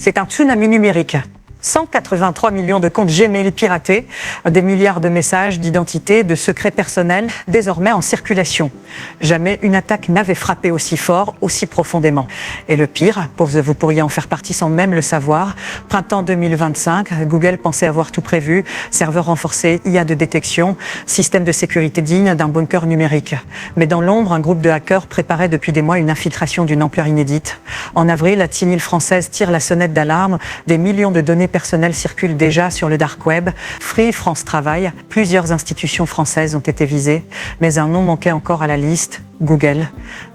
C'est un tsunami numérique. 183 millions de comptes Gmail piratés, des milliards de messages, d'identités, de secrets personnels, désormais en circulation. Jamais une attaque n'avait frappé aussi fort, aussi profondément. Et le pire, vous pourriez en faire partie sans même le savoir, printemps 2025, Google pensait avoir tout prévu, serveurs renforcés, IA de détection, système de sécurité digne d'un bunker numérique. Mais dans l'ombre, un groupe de hackers préparait depuis des mois une infiltration d'une ampleur inédite. En avril, la TINIL française tire la sonnette d'alarme, des millions de données personnels circulent déjà sur le dark web. Free, France Travail, plusieurs institutions françaises ont été visées, mais un nom manquait encore à la liste, Google.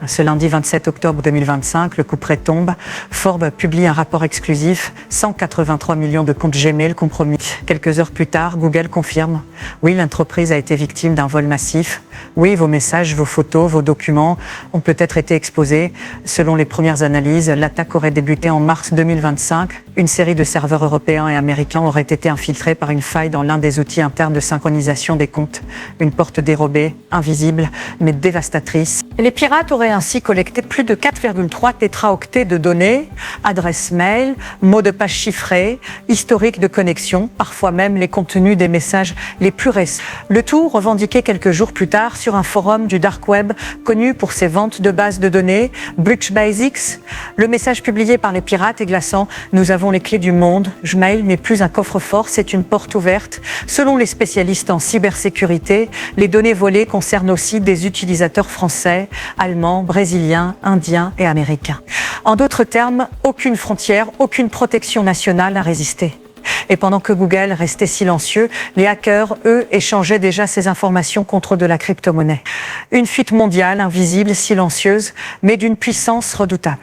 Ce lundi 27 octobre 2025, le couperet tombe. Forbes publie un rapport exclusif, 183 millions de comptes Gmail compromis. Quelques heures plus tard, Google confirme. Oui, l'entreprise a été victime d'un vol massif. Oui, vos messages, vos photos, vos documents ont peut-être été exposés. Selon les premières analyses, l'attaque aurait débuté en mars 2025. Une série de serveurs européens et américains aurait été infiltrés par une faille dans l'un des outils internes de synchronisation des comptes. Une porte dérobée, invisible, mais dévastatrice. Les pirates auraient ainsi collecté plus de 4,3 tétraoctets de données, adresses mail, mots de passe chiffrés, historique de connexion, parfois même les contenus des messages les plus récents. Le tout revendiqué quelques jours plus tard sur un forum du dark web connu pour ses ventes de bases de données, Breach Basics. Le message publié par les pirates est glaçant. Nous avons les clés du monde. Gmail n'est plus un coffre-fort, c'est une porte ouverte. Selon les spécialistes en cybersécurité, les données volées concernent aussi des utilisateurs français, allemands, brésiliens, indiens et américains. En d'autres termes, aucune frontière, aucune protection nationale n'a résisté. Et pendant que Google restait silencieux, les hackers, eux, échangeaient déjà ces informations contre de la crypto-monnaie. Une fuite mondiale, invisible, silencieuse, mais d'une puissance redoutable.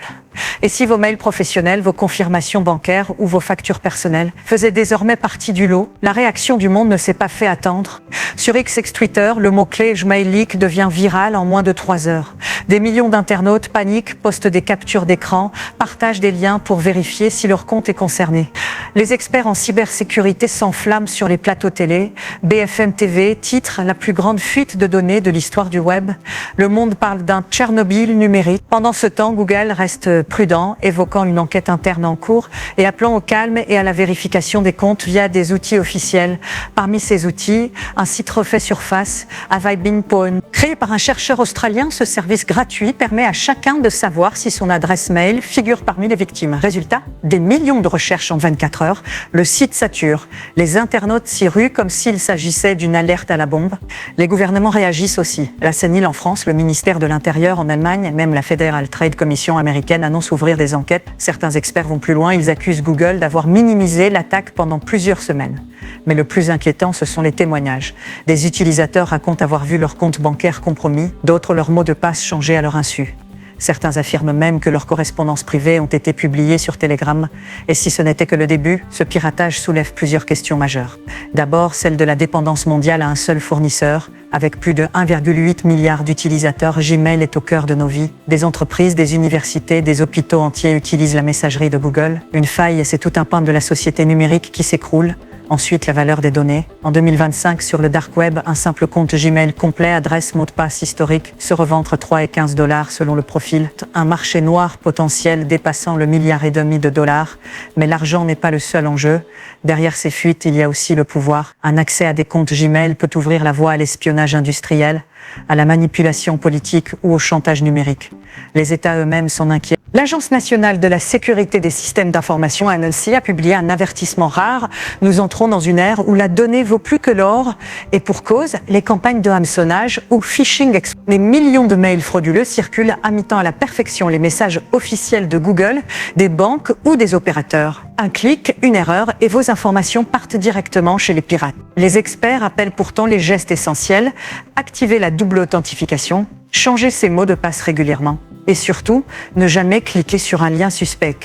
Et si vos mails professionnels, vos confirmations bancaires ou vos factures personnelles faisaient désormais partie du lot, la réaction du monde ne s'est pas fait attendre. Sur X ex-Twitter, le mot-clé Gmail Leak devient viral en moins de 3 heures. Des millions d'internautes paniquent, postent des captures d'écran, partagent des liens pour vérifier si leur compte est concerné. Les experts en cybersécurité s'enflamment sur les plateaux télé. BFM TV titre la plus grande fuite de données de l'histoire du web. Le Monde parle d'un Tchernobyl numérique. Pendant ce temps, Google reste prudent, évoquant une enquête interne en cours et appelant au calme et à la vérification des comptes via des outils officiels. Parmi ces outils, un site refait surface, Avibin.com. Créé par un chercheur australien, ce service gratuit permet à chacun de savoir si son adresse mail figure parmi les victimes. Résultat, des millions de recherches en 24 heures. Le site sature. Les internautes s'y ruent comme s'il s'agissait d'une alerte à la bombe. Les gouvernements réagissent aussi. La CNIL en France, le ministère de l'Intérieur en Allemagne et même la Federal Trade Commission américaine annoncent ouvrir des enquêtes. Certains experts vont plus loin. Ils accusent Google d'avoir minimisé l'attaque pendant plusieurs semaines. Mais le plus inquiétant, ce sont les témoignages. Des utilisateurs racontent avoir vu leur compte bancaire compromis, d'autres leurs mots de passe changés à leur insu. Certains affirment même que leurs correspondances privées ont été publiées sur Telegram. Et si ce n'était que le début, ce piratage soulève plusieurs questions majeures. D'abord, celle de la dépendance mondiale à un seul fournisseur. Avec plus de 1,8 milliard d'utilisateurs, Gmail est au cœur de nos vies. Des entreprises, des universités, des hôpitaux entiers utilisent la messagerie de Google. Une faille, et c'est tout un pan de la société numérique qui s'écroule. Ensuite, la valeur des données. En 2025, sur le dark web, un simple compte Gmail complet, adresse, mot de passe historique, se revend entre 3 et 15 $ selon le profil. Un marché noir potentiel dépassant le $1,5 milliard. Mais l'argent n'est pas le seul enjeu. Derrière ces fuites, il y a aussi le pouvoir. Un accès à des comptes Gmail peut ouvrir la voie à l'espionnage industriel, à la manipulation politique ou au chantage numérique. Les États eux-mêmes sont inquiets. L'Agence nationale de la sécurité des systèmes d'information, ANSSI, a publié un avertissement rare. Nous entrons dans une ère où la donnée vaut plus que l'or. Et pour cause, les campagnes de hameçonnage ou phishing. Des millions de mails frauduleux circulent imitant à la perfection les messages officiels de Google, des banques ou des opérateurs. Un clic, une erreur et vos informations partent directement chez les pirates. Les experts appellent pourtant les gestes essentiels. Activer la double authentification, changer ses mots de passe régulièrement. Et surtout, ne jamais cliquer sur un lien suspect.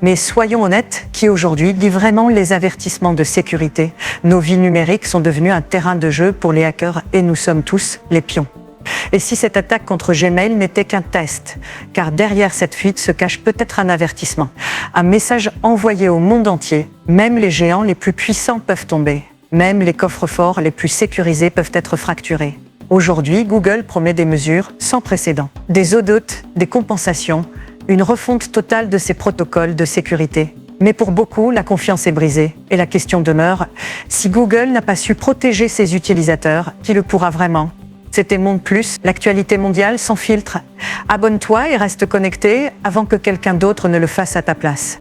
Mais soyons honnêtes, qui aujourd'hui lit vraiment les avertissements de sécurité? Nos vies numériques sont devenues un terrain de jeu pour les hackers et nous sommes tous les pions. Et si cette attaque contre Gmail n'était qu'un test? Car derrière cette fuite se cache peut-être un avertissement. Un message envoyé au monde entier. Même les géants les plus puissants peuvent tomber. Même les coffres-forts les plus sécurisés peuvent être fracturés. Aujourd'hui, Google promet des mesures sans précédent. Des audits, des compensations, une refonte totale de ses protocoles de sécurité. Mais pour beaucoup, la confiance est brisée. Et la question demeure, si Google n'a pas su protéger ses utilisateurs, qui le pourra vraiment ? C'était Monde Plus, l'actualité mondiale sans filtre. Abonne-toi et reste connecté avant que quelqu'un d'autre ne le fasse à ta place.